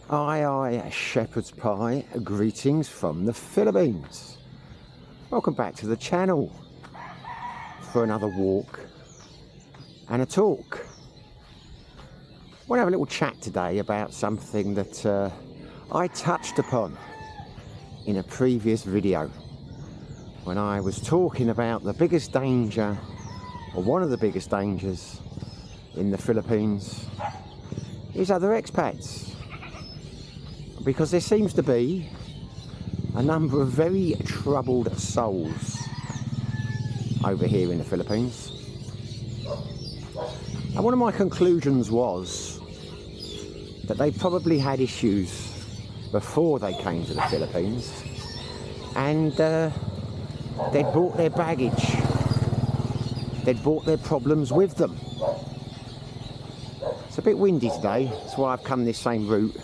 Aye, shepherd's pie, greetings from the Philippines. Welcome back to the channel for another walk and a talk. I want to have a little chat today about something that I touched upon in a previous video when I was talking about the biggest danger, or one of the biggest dangers in the Philippines, is other expats. Because there seems to be a number of very troubled souls over here in the Philippines. And one of my conclusions was that they probably had issues before they came to the Philippines, and they'd brought their baggage, they'd brought their problems with them. It's a bit windy today, that's why I've come this same route,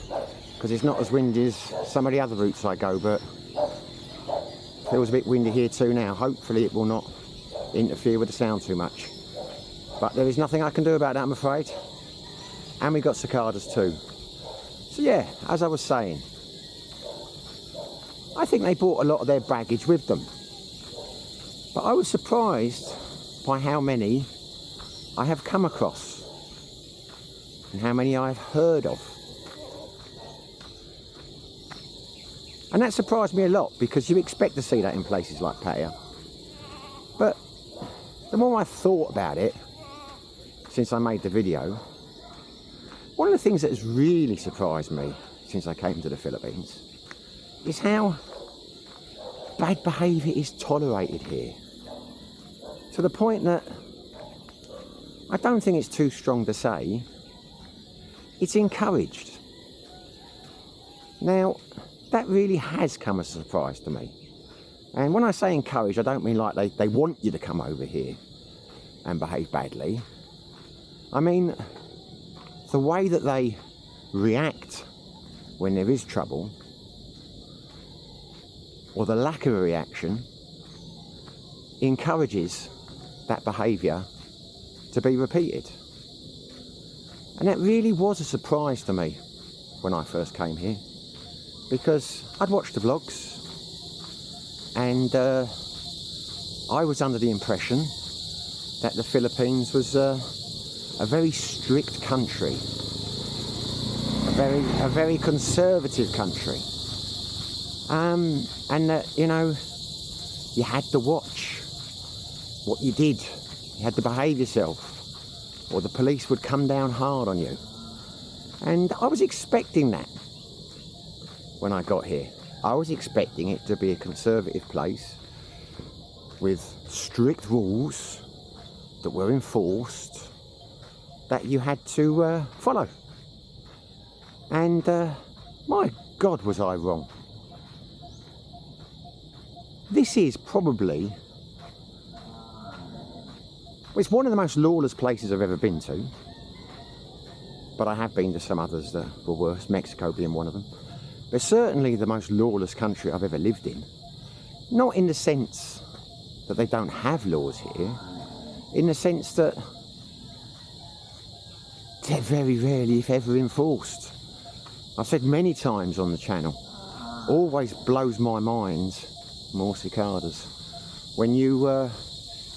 because it's not as windy as some of the other routes I go, but it feels a bit windy here too now. Hopefully it will not interfere with the sound too much, but there is nothing I can do about that, I'm afraid. And we've got cicadas too. So yeah, as I was saying, I think they brought a lot of their baggage with them, but I was surprised by how many I have come across and how many I've heard of. And that surprised me a lot, because you expect to see that in places like Pattaya. But the more I thought about it since I made the video, one of the things that has really surprised me since I came to the Philippines is how bad behaviour is tolerated here. To the point that I don't think it's too strong to say it's encouraged. Now, that really has come as a surprise to me. And when I say encourage, I don't mean like they want you to come over here and behave badly. I mean the way that they react when there is trouble, or the lack of a reaction, encourages that behaviour to be repeated. And that really was a surprise to me when I first came here, because I'd watched the vlogs and I was under the impression that the Philippines was a very strict country, a very conservative country, and that, you know, you had to watch what you did, you had to behave yourself, or the police would come down hard on you. And I was expecting that when I got here. I was expecting it to be a conservative place with strict rules that were enforced, that you had to follow. And my God, was I wrong. This is probably, well, it's one of the most lawless places I've ever been to, but I have been to some others that were worse, Mexico being one of them. But certainly the most lawless country I've ever lived in. Not in the sense that they don't have laws here, in the sense that they're very rarely, if ever, enforced. I've said many times on the channel, always blows my mind, more cicadas, when you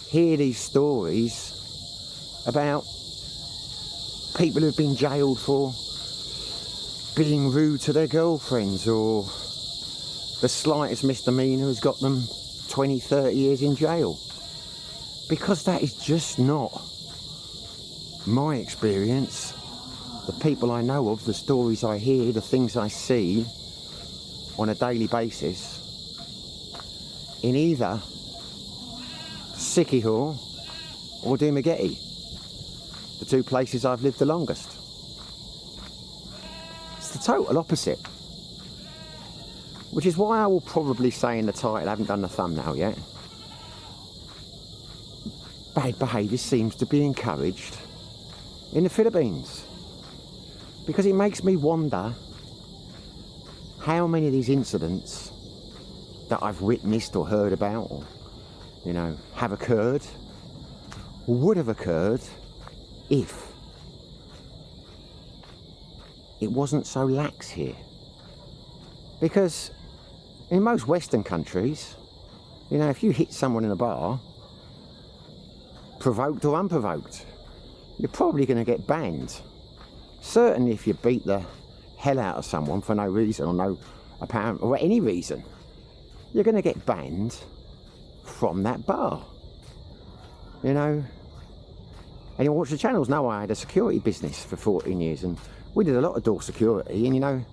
hear these stories about people who've been jailed for being rude to their girlfriends, or the slightest misdemeanour has got them 20, 30 years in jail. Because that is just not my experience. The people I know of, the stories I hear, the things I see on a daily basis in either Siquijor or Dumaguete, the two places I've lived the longest. It's the total opposite, which is why I will probably say in the title, I haven't done the thumbnail yet, bad behaviour seems to be encouraged in the Philippines. Because it makes me wonder how many of these incidents that I've witnessed or heard about, or, you know, have occurred, or would have occurred if it wasn't so lax here. Because in most Western countries, you know, if you hit someone in a bar, provoked or unprovoked, you're probably going to get banned. Certainly if you beat the hell out of someone for no reason or no apparent or any reason, you're going to get banned from that bar. You know, and you watch the channels know I had a security business for 14 years and we did a lot of door security, and you know,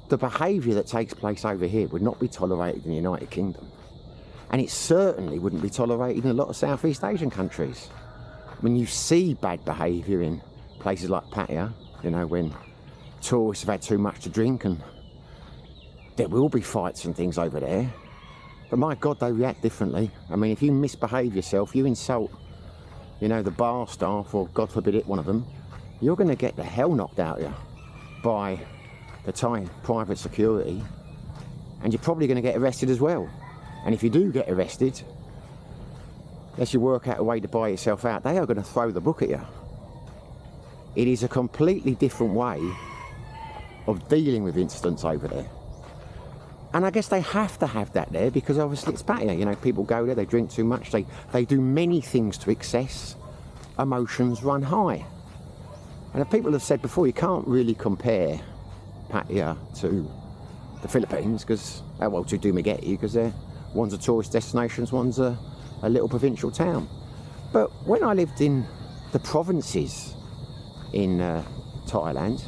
the behaviour that takes place over here would not be tolerated in the United Kingdom. And it certainly wouldn't be tolerated in a lot of Southeast Asian countries. When you see bad behaviour in places like Pattaya, you know, when tourists have had too much to drink, and there will be fights and things over there. But my God, they react differently. I mean, if you misbehave yourself, you insult, you know, the bar staff, or God forbid it, one of them, you're going to get the hell knocked out of you by the Thai private security, and you're probably going to get arrested as well. And if you do get arrested, unless you work out a way to buy yourself out, they are going to throw the book at you. It is a completely different way of dealing with incidents over there. And I guess they have to have that there because obviously it's Pattaya. You know, people go there, they drink too much, they do many things to excess, emotions run high. And as people have said before, you can't really compare Pattaya to the Philippines because, well, to Dumaguete, because one's a tourist destination, one's a little provincial town. But when I lived in the provinces in Thailand,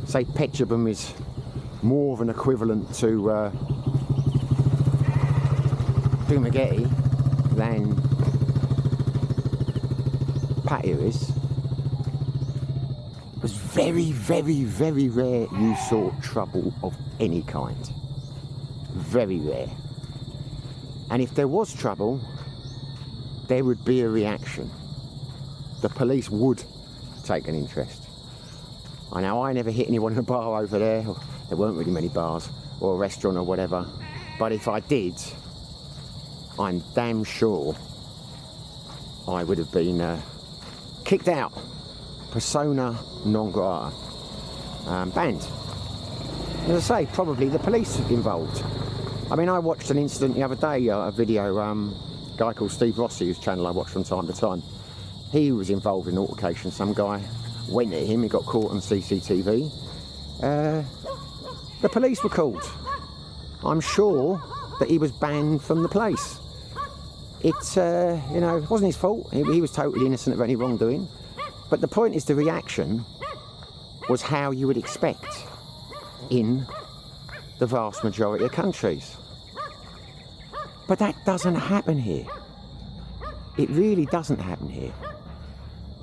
say Phetchabun is more of an equivalent to Dumaguete than Pattaya is. It was very, very, very rare you saw trouble of any kind. Very rare. And if there was trouble, there would be a reaction. The police would take an interest. I know I never hit anyone in a bar over there. There weren't really many bars or a restaurant or whatever. But if I did, I'm damn sure I would have been kicked out. Persona non grata. Banned. As I say, probably the police involved. I mean, I watched an incident the other day, a video, a guy called Steve Rossi, whose channel I watch from time to time. He was involved in an altercation. Some guy went at him, he got caught on CCTV. The police were called. I'm sure that he was banned from the place. It's, you know, it wasn't his fault. He was totally innocent of any wrongdoing. But the point is, the reaction was how you would expect in the vast majority of countries. But that doesn't happen here. It really doesn't happen here.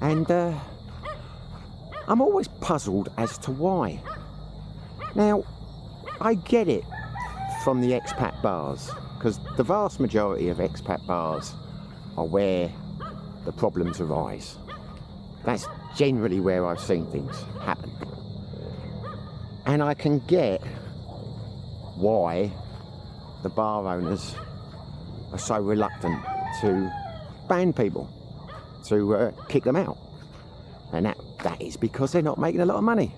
And I'm always puzzled as to why. Now, I get it from the expat bars, because the vast majority of expat bars are where the problems arise. That's generally where I've seen things happen. And I can get why the bar owners are so reluctant to ban people, to kick them out. And that is because they're not making a lot of money.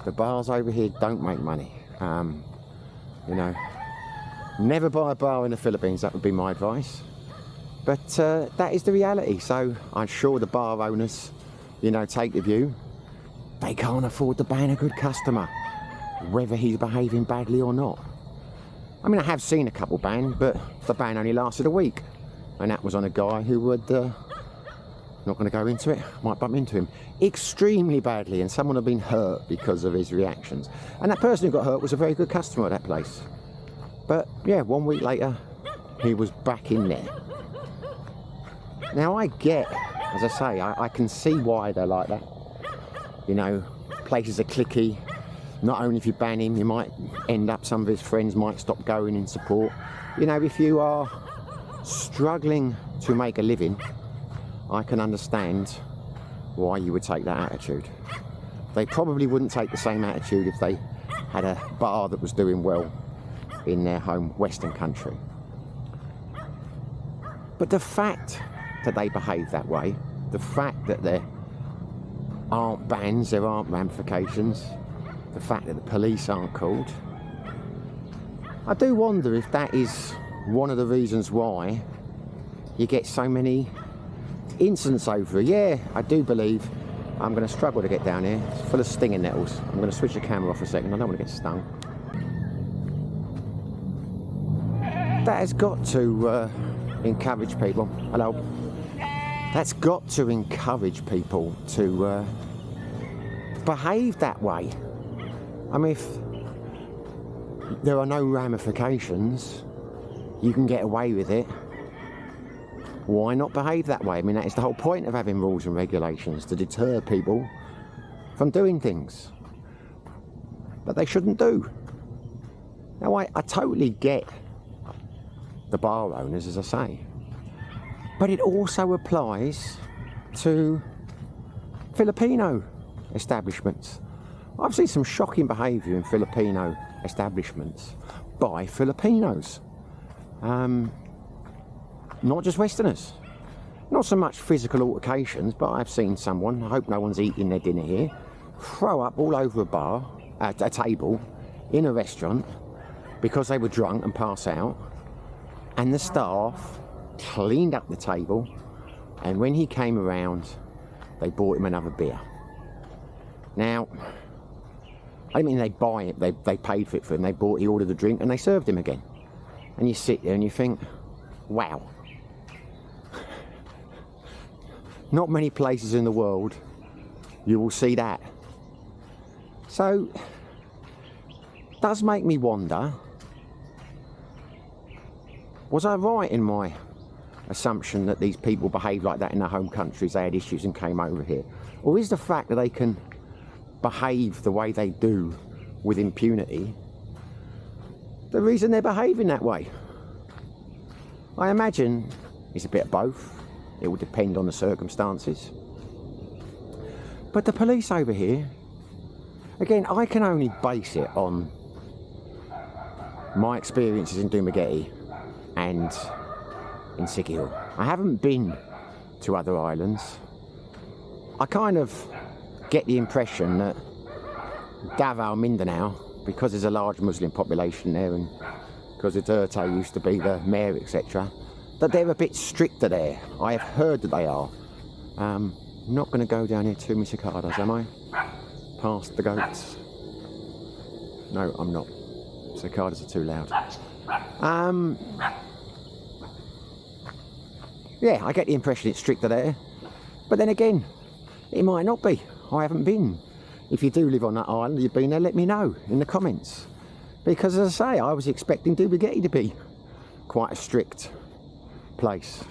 The bars over here don't make money. You know, never buy a bar in the Philippines, that would be my advice. But that is the reality. So I'm sure the bar owners, you know, take the view, they can't afford to ban a good customer, whether he's behaving badly or not. I mean, I have seen a couple banned, but the ban only lasted a week. And that was on a guy who would, not going to go into it, might bump into him extremely badly, and someone had been hurt because of his reactions. And that person who got hurt was a very good customer at that place. But yeah, 1 week later, he was back in there. Now I get, as I say, I can see why they're like that. You know, places are cliquey. Not only if you ban him, you might end up, some of his friends might stop going in support. You know, if you are struggling to make a living, I can understand why you would take that attitude. They probably wouldn't take the same attitude if they had a bar that was doing well in their home Western country. But the fact that they behave that way, the fact that they're aren't bans, there aren't ramifications. The fact that the police aren't called. I do wonder if that is one of the reasons why you get so many incidents over it. Yeah, I do believe I'm going to struggle to get down here. It's full of stinging nettles. I'm going to switch the camera off a second. I don't want to get stung. That has got to encourage people. Hello. That's got to encourage people to behave that way. I mean, if there are no ramifications, you can get away with it. Why not behave that way? I mean, that is the whole point of having rules and regulations, to deter people from doing things that they shouldn't do. Now, I totally get the bar owners, as I say, but it also applies to Filipino establishments. I've seen some shocking behaviour in Filipino establishments by Filipinos, not just Westerners. Not so much physical altercations, but I've seen someone, I hope no one's eating their dinner here, throw up all over a bar, a table in a restaurant because they were drunk and pass out, and the staff cleaned up the table, and when he came around they bought him another beer. Now, I mean, they buy it, they paid for it for him, he ordered a drink and they served him again. And you sit there and you think, wow. Not many places in the world you will see that. So, it does make me wonder, was I right in my assumption that these people behave like that in their home countries, they had issues and came over here? Or is the fact that they can behave the way they do with impunity the reason they're behaving that way? I imagine it's a bit of both. It will depend on the circumstances. But the police over here, again, I can only base it on my experiences in Dumaguete and in Sikihor. I haven't been to other islands. I kind of get the impression that Davao, Mindanao, because there's a large Muslim population there and because Duterte used to be the mayor, etc., that they're a bit stricter there. I have heard that they are. Not going to go down here to my cicadas, am I? Past the goats. No, I'm not. Cicadas are too loud. Yeah, I get the impression it's stricter there. But then again, it might not be. I haven't been. If you do live on that island, you've been there, let me know in the comments. Because as I say, I was expecting Dumaguete to be quite a strict place.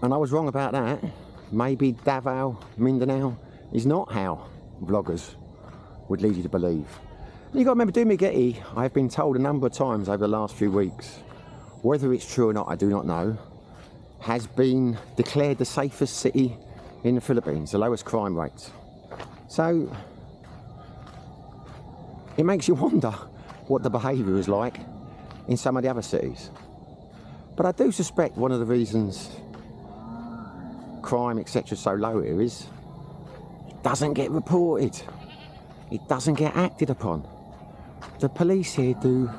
And I was wrong about that. Maybe Davao, Mindanao is not how vloggers would lead you to believe. You've got to remember, Dumaguete, I've been told a number of times over the last few weeks, whether it's true or not, I do not know, has been declared the safest city in the Philippines, the lowest crime rates. So, it makes you wonder what the behaviour is like in some of the other cities. But I do suspect one of the reasons crime, etc., is so low here is it doesn't get reported. It doesn't get acted upon. The police here do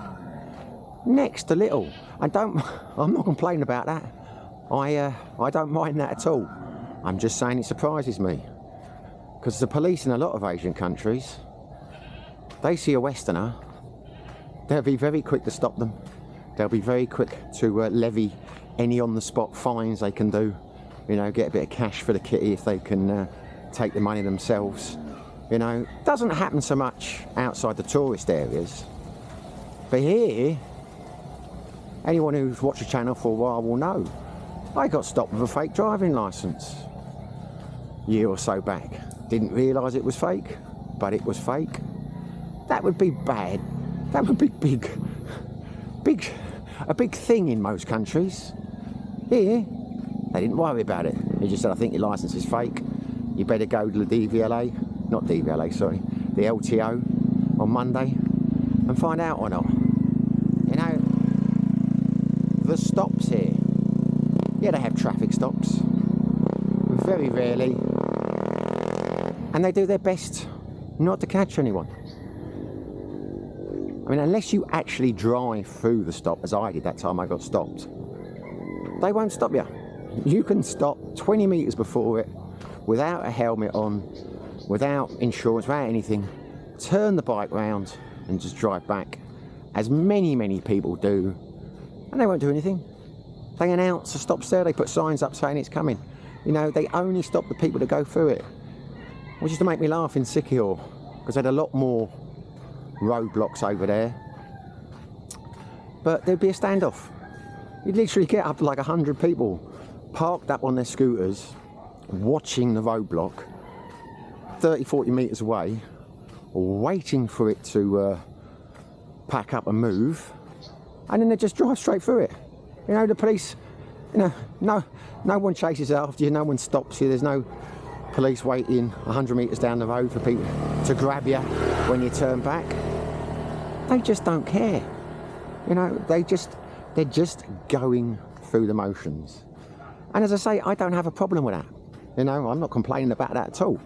next to little. I'm not complaining about that. I don't mind that at all. I'm just saying it surprises me. Because the police in a lot of Asian countries, they see a Westerner, they'll be very quick to stop them. They'll be very quick to levy any on-the-spot fines they can do. You know, get a bit of cash for the kitty if they can take the money themselves. You know, doesn't happen so much outside the tourist areas. But here, anyone who's watched the channel for a while will know, I got stopped with a fake driving licence a year or so back. Didn't realise it was fake, but it was fake. That would be bad. That would be a big thing in most countries. Here, they didn't worry about it. They just said, I think your licence is fake. You better go to the DVLA, not DVLA, sorry, the LTO on Monday and find out or not. You know, the stops here, yeah, they have traffic stops. Very rarely and they do their best not to catch anyone. I mean, unless you actually drive through the stop, as I did that time I got stopped, they won't stop you. You can stop 20 metres before it without a helmet on, without insurance, without anything, turn the bike round and just drive back, as many people do, and they won't do anything. They announce a stop there, they put signs up saying it's coming. You know, they only stop the people that go through it. Which used to make me laugh in Sikihor, because they had a lot more roadblocks over there. But there'd be a standoff. You'd literally get up to like 100 people parked up on their scooters, watching the roadblock, 30-40 metres away, waiting for it to pack up and move, and then they just drive straight through it. You know, the police, you know, no one chases after you, no one stops you, there's no police waiting 100 metres down the road for people to grab you when you turn back. They just don't care. You know, they're just going through the motions. And as I say, I don't have a problem with that. You know, I'm not complaining about that at all.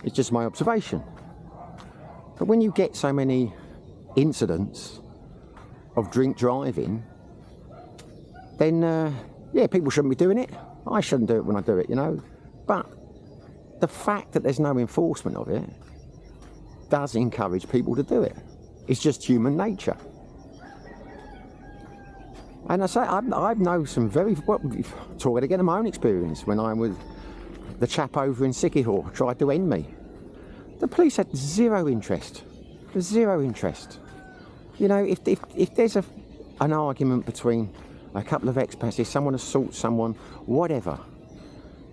It's just my observation. But when you get so many incidents of drink driving, then yeah, people shouldn't be doing it. I shouldn't do it when I do it, you know. But the fact that there's no enforcement of it does encourage people to do it. It's just human nature. And I say, I know some very, well, talking again of my own experience, when I was the chap over in Sikihor tried to end me. The police had zero interest. Zero interest. You know, if there's an argument between a couple of expats, if someone assaults someone, whatever,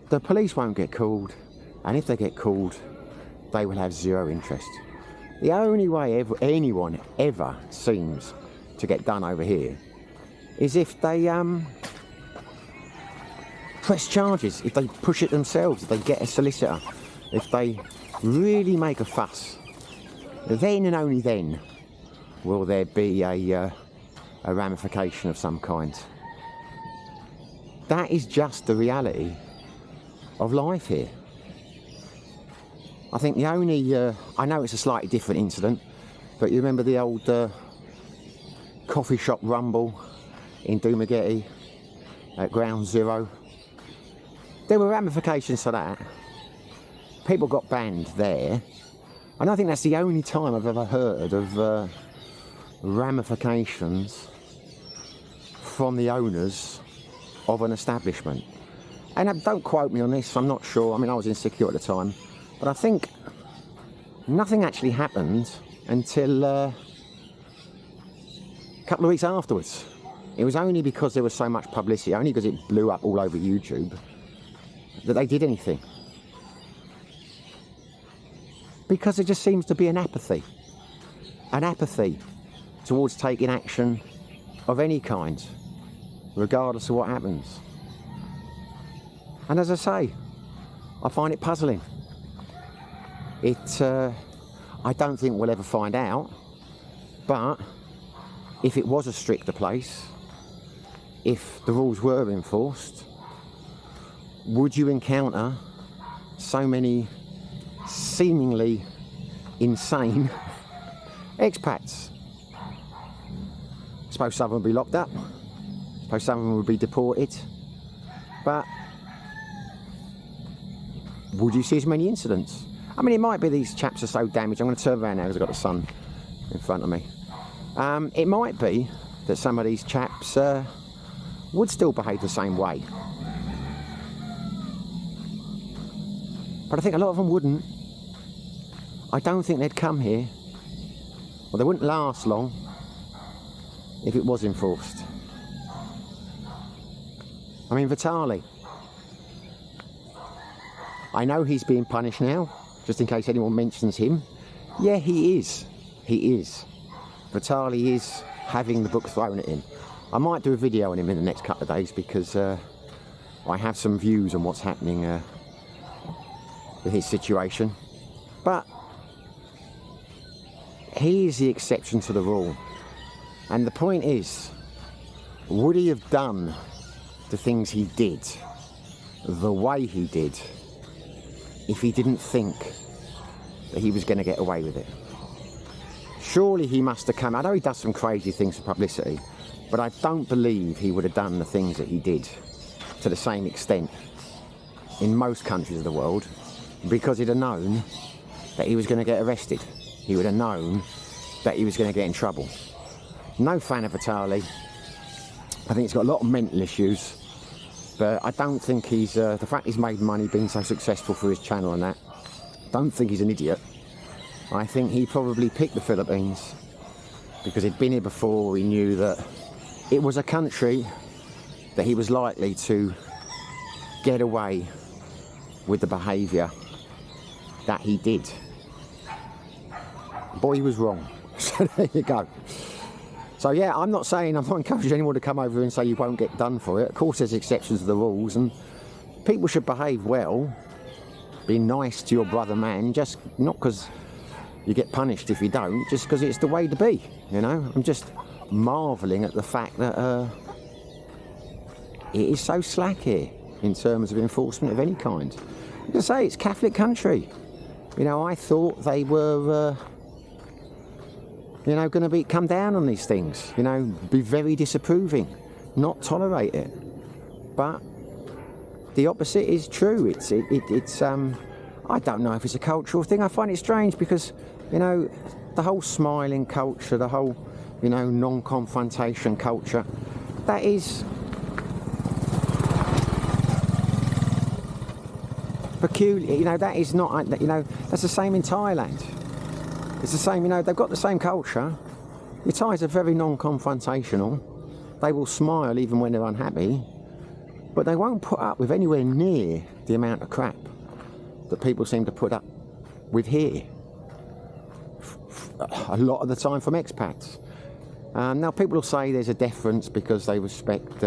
the police won't get called, and if they get called, they will have zero interest. The only way anyone ever seems to get done over here is if they press charges, if they push it themselves, if they get a solicitor, if they really make a fuss. Then and only then will there be a ramification of some kind. That is just the reality of life here. I think the only, I know it's a slightly different incident, but you remember the old coffee shop rumble in Dumaguete at Ground Zero? There were ramifications to that. People got banned there. And I think that's the only time I've ever heard of ramifications from the owners of an establishment. And don't quote me on this, I'm not sure. I mean, I was in Sikihor at the time. But I think nothing actually happened until a couple of weeks afterwards. It was only because there was so much publicity, only because it blew up all over YouTube, that they did anything. Because there just seems to be an apathy towards taking action of any kind, regardless of what happens. And as I say, I find it puzzling. I don't think we'll ever find out, but if it was a stricter place, if the rules were enforced, would you encounter so many seemingly insane expats? I suppose some of them would be locked up, I suppose some of them would be deported, but would you see as many incidents? I mean, it might be these chaps are so damaged. I'm going to turn around now because I've got the sun in front of me. It might be that some of these chaps would still behave the same way. But I think a lot of them wouldn't. I don't think they'd come here, or they wouldn't last long if it was enforced. I mean, Vitali, I know he's being punished now, just in case anyone mentions him. Yeah, he is. He is. Vitali is having the book thrown at him. I might do a video on him in the next couple of days because I have some views on what's happening with his situation. But he is the exception to the rule. And the point is, would he have done the things he did the way he did if he didn't think that he was going to get away with it. Surely he must have come. I know he does some crazy things for publicity, but I don't believe he would have done the things that he did to the same extent in most countries of the world, because he'd have known that he was going to get arrested. He would have known that he was going to get in trouble. No fan of Vitali. I think he's got a lot of mental issues, but I don't think he's, the fact he's made money being so successful for his channel and that, don't think he's an idiot. I think he probably picked the Philippines because he'd been here before. He knew that it was a country that he was likely to get away with the behaviour that he did. Boy, he was wrong. So there you go. So yeah, I'm not encouraging anyone to come over here and say you won't get done for it. Of course there's exceptions to the rules, and people should behave well, be nice to your brother man, just not because you get punished if you don't, just because it's the way to be, you know. I'm just marvelling at the fact that it is so slack here in terms of enforcement of any kind. Like I say, it's a Catholic country. You know, I thought they were, you know, going to come down on these things, you know, be very disapproving, not tolerate it. But the opposite is true. It's I don't know if it's a cultural thing. I find it strange because, you know, the whole smiling culture, the whole, you know, non-confrontation culture, that is peculiar. You know, that is not, you know, that's the same in Thailand. It's the same, you know, they've got the same culture. The Thais are very non-confrontational. They will smile even when they're unhappy, but they won't put up with anywhere near the amount of crap that people seem to put up with here. A lot of the time from expats. Now people will say there's a deference because they respect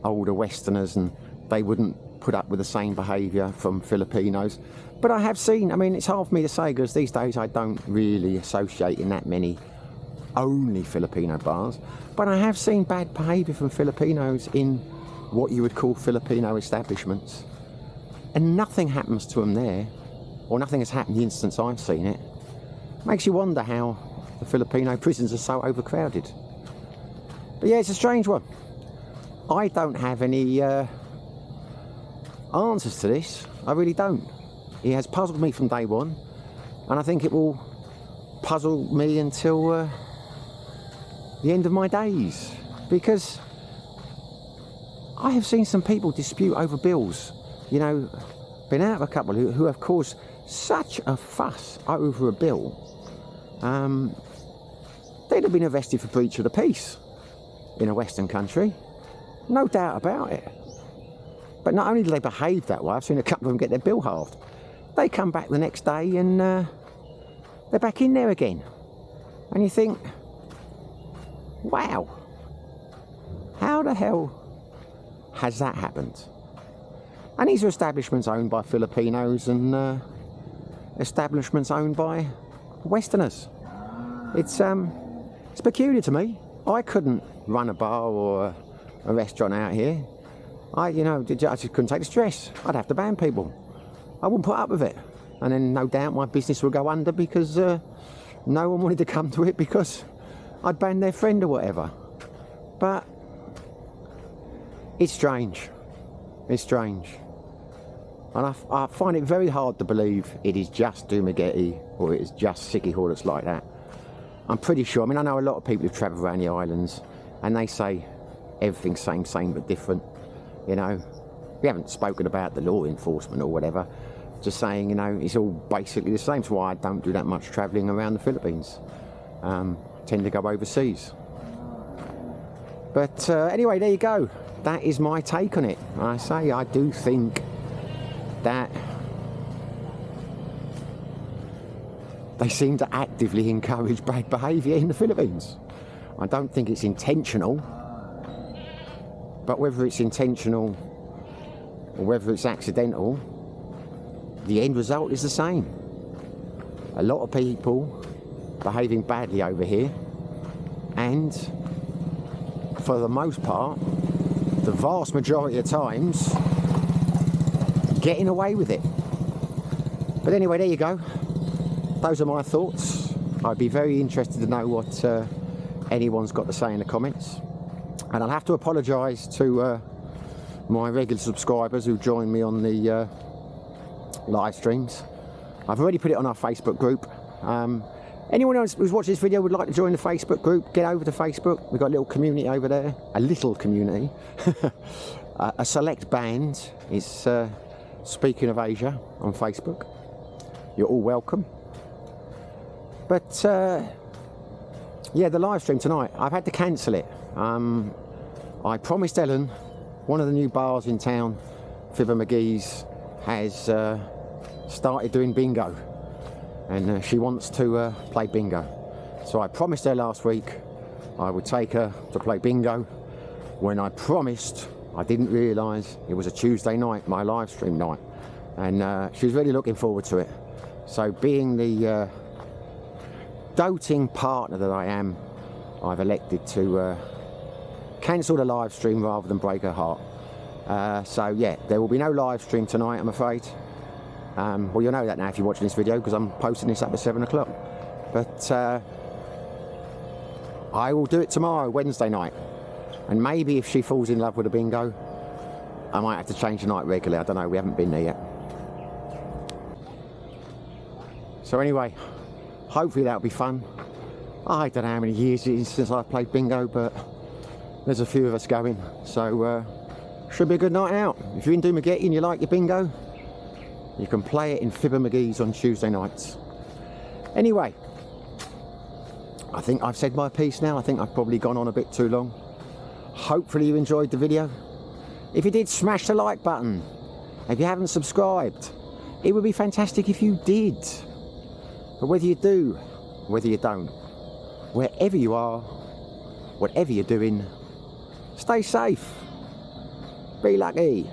older Westerners and they wouldn't put up with the same behaviour from Filipinos. But I have seen, I mean, it's hard for me to say because these days I don't really associate in that many only Filipino bars, but I have seen bad behaviour from Filipinos in what you would call Filipino establishments, and nothing happens to them there, or nothing has happened the instance I've seen it. Makes you wonder how the Filipino prisons are so overcrowded. But yeah, it's a strange one. I don't have any answers to this. I really don't. It has puzzled me from day one, and I think it will puzzle me until the end of my days, because I have seen some people dispute over bills. You know, been out of a couple who have caused such a fuss over a bill. They'd have been arrested for breach of the peace in a Western country, no doubt about it. But not only do they behave that way, I've seen a couple of them get their bill halved. They come back the next day and they're back in there again. And you think, wow, how the hell has that happened? And these are establishments owned by Filipinos and establishments owned by Westerners. It's peculiar to me. I couldn't run a bar or a restaurant out here. I just couldn't take the stress. I'd have to ban people. I wouldn't put up with it. And then no doubt my business would go under because no one wanted to come to it because I'd banned their friend or whatever. But it's strange. It's strange. And I find it very hard to believe it is just Dumaguete or it is just Siquijor that's like that. I'm pretty sure, I mean, I know a lot of people who travel around the islands and they say everything's same but different. You know, we haven't spoken about the law enforcement or whatever, just saying, you know, it's all basically the same. That's why I don't do that much travelling around the Philippines. Tend to go overseas. But anyway, there you go. That is my take on it. I say I do think that they seem to actively encourage bad behaviour in the Philippines. I don't think it's intentional, but whether it's intentional or whether it's accidental, the end result is the same. A lot of people behaving badly over here, and for the most part, the vast majority of times, getting away with it. But anyway, there you go. those are my thoughts. I'd be very interested to know what anyone's got to say in the comments. And I'll have to apologise to my regular subscribers who join me on the live streams. I've already put it on our Facebook group. Anyone else who's watched this video would like to join the Facebook group, get over to Facebook. We've got a little community over there, a little community. A select band is Speaking of Asia on Facebook. You're all welcome. But yeah, the live stream tonight, I've had to cancel it. I promised Ellen, one of the new bars in town, Fibber McGee's, has started doing bingo, and she wants to play bingo. So I promised her last week I would take her to play bingo. When I promised, I didn't realise it was a Tuesday night, my live stream night, and she was really looking forward to it. So being the doting partner that I am, I've elected to cancel the live stream rather than break her heart. So yeah, there will be no live stream tonight, I'm afraid. Well, you'll know that now if you're watching this video, because I'm posting this up at 7 o'clock. But I will do it tomorrow, Wednesday night. And maybe if she falls in love with a bingo, I might have to change the night regularly. I don't know, we haven't been there yet. So anyway, hopefully that'll be fun. I don't know how many years it is since I've played bingo, but there's a few of us going. So should be a good night out. If you're in Dumageddon and you like your bingo, you can play it in Fibber McGee's on Tuesday nights. Anyway, I think I've said my piece now. I think I've probably gone on a bit too long. Hopefully you enjoyed the video. If you did, smash the like button. If you haven't subscribed, it would be fantastic if you did. But whether you do, whether you don't, wherever you are, whatever you're doing, stay safe. Be lucky.